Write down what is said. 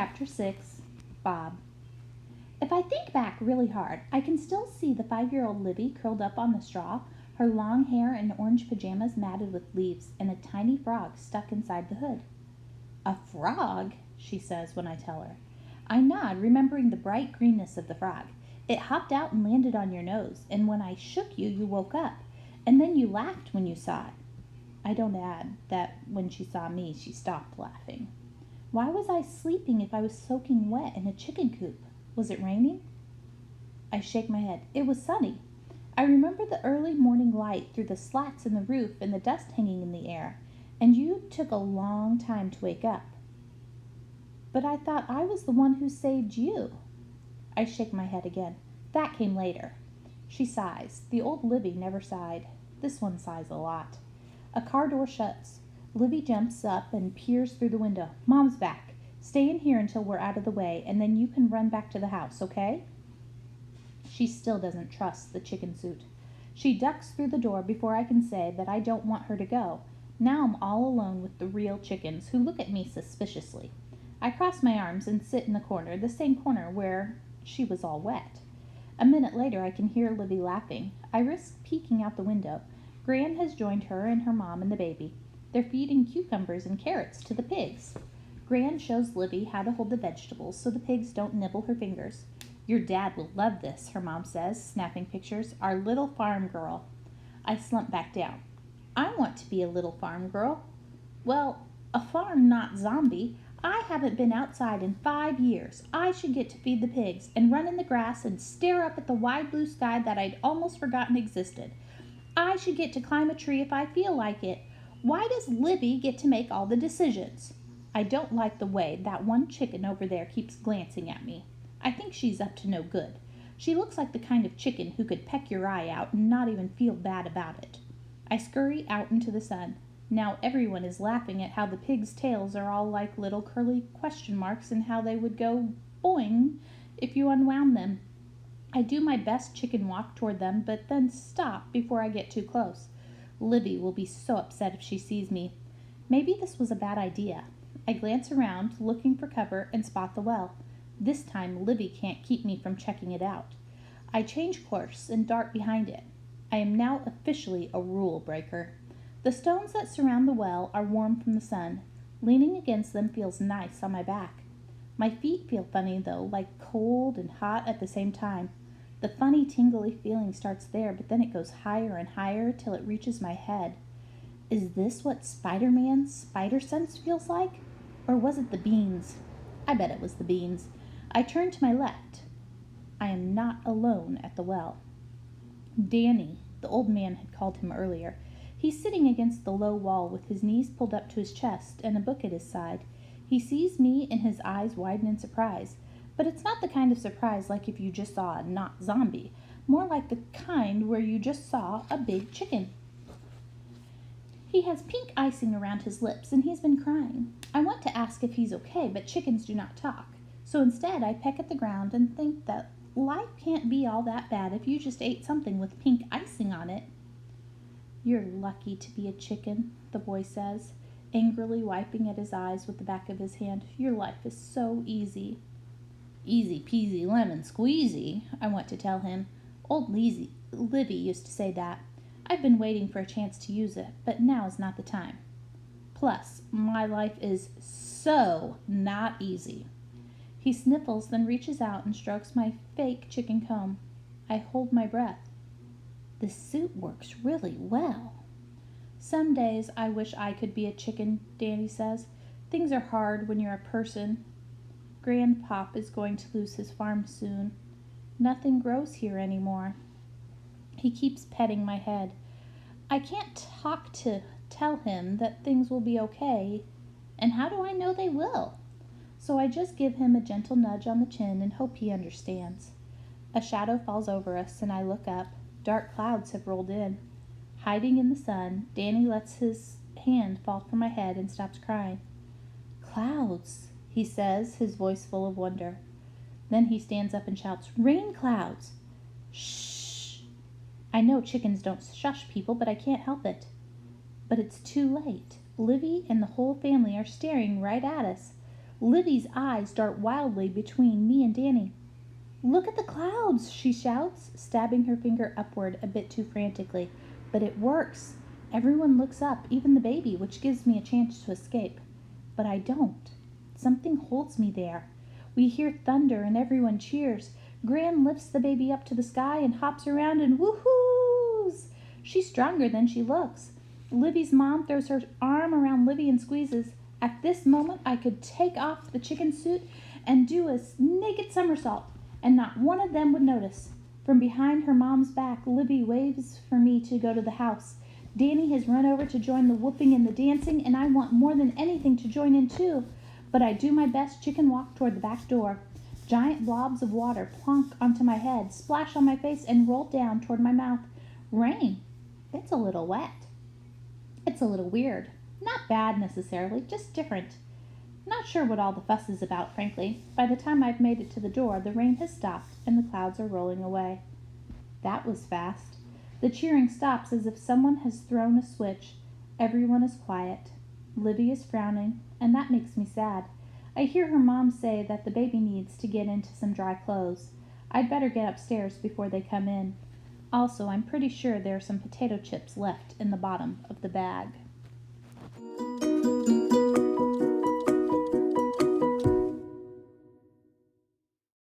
Chapter 6. Bob. If I think back really hard, I can still see the 5-year-old Livy curled up on the straw, her long hair and orange pajamas matted with leaves, and a tiny frog stuck inside the hood. "A frog?" she says when I tell her. I nod, remembering the bright greenness of the frog. It hopped out and landed on your nose, and when I shook you, you woke up, and then you laughed when you saw it. I don't add that when she saw me, she stopped laughing. Why was I sleeping if I was soaking wet in a chicken coop? Was it raining? I shake my head. It was sunny. I remember the early morning light through the slats in the roof and the dust hanging in the air, and you took a long time to wake up. But I thought I was the one who saved you. I shake my head again. That came later. She sighs. The old Livy never sighed. This one sighs a lot. A car door shuts. Livy jumps up and peers through the window. "Mom's back. Stay in here until we're out of the way, and then you can run back to the house, okay?" She still doesn't trust the chicken suit. She ducks through the door before I can say that I don't want her to go. Now I'm all alone with the real chickens, who look at me suspiciously. I cross my arms and sit in the corner, the same corner where she was all wet. A minute later I can hear Livy laughing. I risk peeking out the window. Gran has joined her and her mom and the baby. They're feeding cucumbers and carrots to the pigs. Gran shows Livy how to hold the vegetables so the pigs don't nibble her fingers. "Your dad will love this," her mom says, snapping pictures. "Our little farm girl." I slump back down. I want to be a little farm girl. Well, a farm not zombie. I haven't been outside in 5 years. I should get to feed the pigs and run in the grass and stare up at the wide blue sky that I'd almost forgotten existed. I should get to climb a tree if I feel like it. Why does Livy get to make all the decisions? I don't like the way that one chicken over there keeps glancing at me. I think she's up to no good. She looks like the kind of chicken who could peck your eye out and not even feel bad about it. I scurry out into the sun. Now everyone is laughing at how the pigs' tails are all like little curly question marks and how they would go boing if you unwound them. I do my best chicken walk toward them, but then stop before I get too close. Livy will be so upset if she sees me. Maybe this was a bad idea. I glance around, looking for cover, and spot the well. This time Livy can't keep me from checking it out. I change course and dart behind it. I am now officially a rule breaker. The stones that surround the well are warm from the sun. Leaning against them feels nice on my back. My feet feel funny though, like cold and hot at the same time. The funny tingly feeling starts there, but then it goes higher and higher till it reaches my head. Is this what Spider-Man's spider sense feels like? Or was it the beans? I bet it was the beans. I turn to my left. I am not alone at the well. Danny, the old man had called him earlier. He's sitting against the low wall with his knees pulled up to his chest and a book at his side. He sees me and his eyes widen in surprise. But it's not the kind of surprise like if you just saw a not zombie. More like the kind where you just saw a big chicken. He has pink icing around his lips and he's been crying. I want to ask if he's okay, but chickens do not talk. So instead I peck at the ground and think that life can't be all that bad if you just ate something with pink icing on it. "You're lucky to be a chicken," the boy says, angrily wiping at his eyes with the back of his hand. "Your life is so easy." "Easy peasy lemon squeezy," I want to tell him. Old Livy used to say that. I've been waiting for a chance to use it, but now is not the time. Plus, my life is so not easy. He sniffles, then reaches out and strokes my fake chicken comb. I hold my breath. The suit works really well. "Some days I wish I could be a chicken," Danny says. "Things are hard when you're a person. Grandpop is going to lose his farm soon. Nothing grows here anymore." He keeps petting my head. I can't talk to tell him that things will be okay, and how do I know they will? So I just give him a gentle nudge on the chin and hope he understands. A shadow falls over us and I look up. Dark clouds have rolled in. Hiding in the sun, Danny lets his hand fall from my head and stops crying. "Clouds," he says, his voice full of wonder. Then he stands up and shouts, "Rain clouds!" Shh! I know chickens don't shush people, but I can't help it. But it's too late. Livy and the whole family are staring right at us. Livy's eyes dart wildly between me and Danny. "Look at the clouds," she shouts, stabbing her finger upward a bit too frantically. But it works. Everyone looks up, even the baby, which gives me a chance to escape. But I don't. Something holds me there. We hear thunder and everyone cheers. Gran lifts the baby up to the sky and hops around and woohoos! She's stronger than she looks. Livy's mom throws her arm around Livy and squeezes. At this moment, I could take off the chicken suit and do a naked somersault, and not one of them would notice. From behind her mom's back, Livy waves for me to go to the house. Danny has run over to join the whooping and the dancing, and I want more than anything to join in too. But I do my best chicken walk toward the back door. Giant blobs of water plonk onto my head, splash on my face, and roll down toward my mouth. Rain. It's a little wet. It's a little weird. Not bad necessarily, just different. Not sure what all the fuss is about, frankly. By the time I've made it to the door, the rain has stopped and the clouds are rolling away. That was fast. The cheering stops as if someone has thrown a switch. Everyone is quiet. Livy is frowning, and that makes me sad. I hear her mom say that the baby needs to get into some dry clothes. I'd better get upstairs before they come in. Also, I'm pretty sure there are some potato chips left in the bottom of the bag.